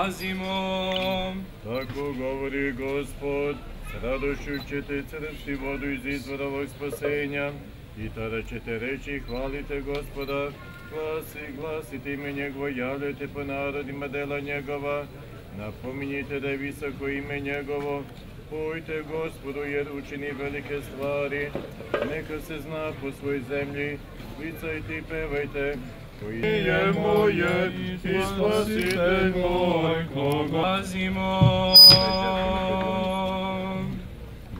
Pazimo! Tako govori Gospod, s radošću ćete crpsti vodu iz izvora ovog spasenja i tada ćete reći hvalite Gospoda, glasite ime njegovo, javljajte po narodima dela njegova, napominjite da je visoko ime njegovo, pojte Gospodu jer učini velike stvari, neka se zna po svoj zemlji, vicajte i pevajte, koji je moje i spasitelj moj, koga Pazimo!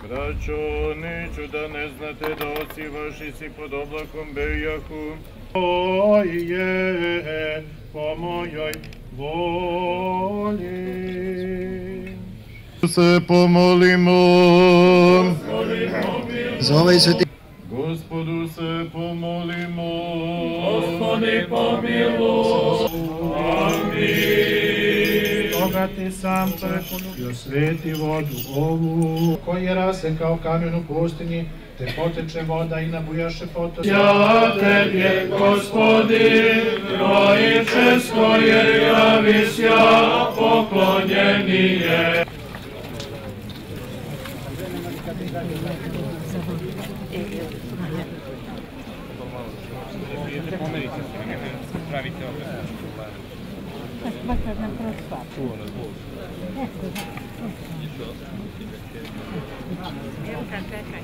Braćo, neću da ne znate da oci vaši si pod oblakom bejahu. Oj je po mojoj volji. Se pomolimo. Za ovaj sveti Gospodu se pomolimo. Gospodi pomiluj! Amin! Stoga ti sam i osveti vodu ovu, koji je rasekao kamen u pustinji, te poteče voda i nabujaše potoci. Ja tebje, Gospodi, trojičesko, jer javis ja poklonjenije. Pomerite se, ne pravite opet. Makar nam prosvati. Evo kad čekaj.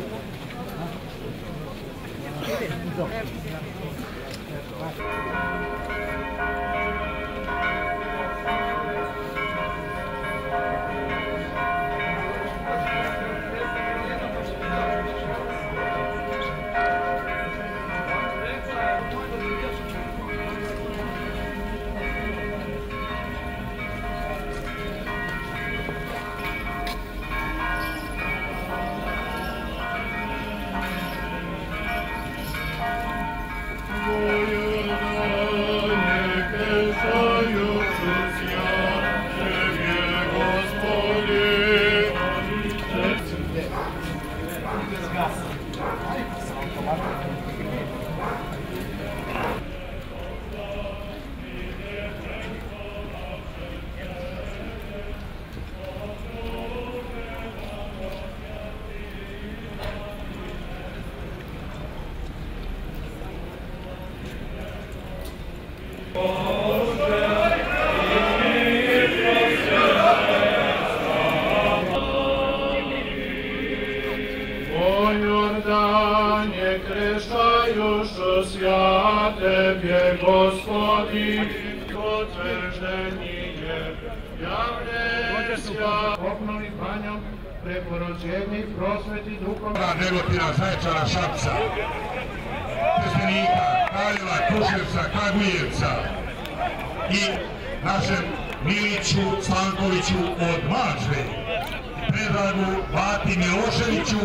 Jordanie kreszczajusz ja Tebie, Gospodi, potvrđeni je javne sja. Obnovi banjom, preporođeni, prosveti duhom. Negotina, Zaječara, Šapca, Trstenika, Kraljeva, Kruševca, Kragujevca i našem Miliću Slankoviću od Mačve, Predragu Bati Miloševiću,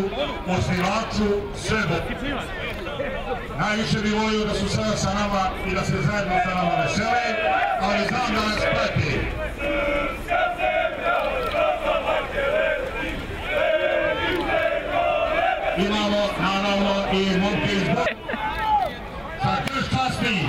osnivaču Srba. Najviše bi volio da su sada sa nama i da se zajedno sa nama vesele, ali znam da nas prati. Imamo naravno i momke iz sa Krš časti.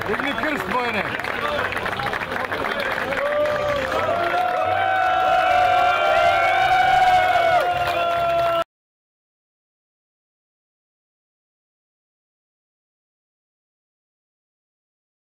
Digni krst, Bojane!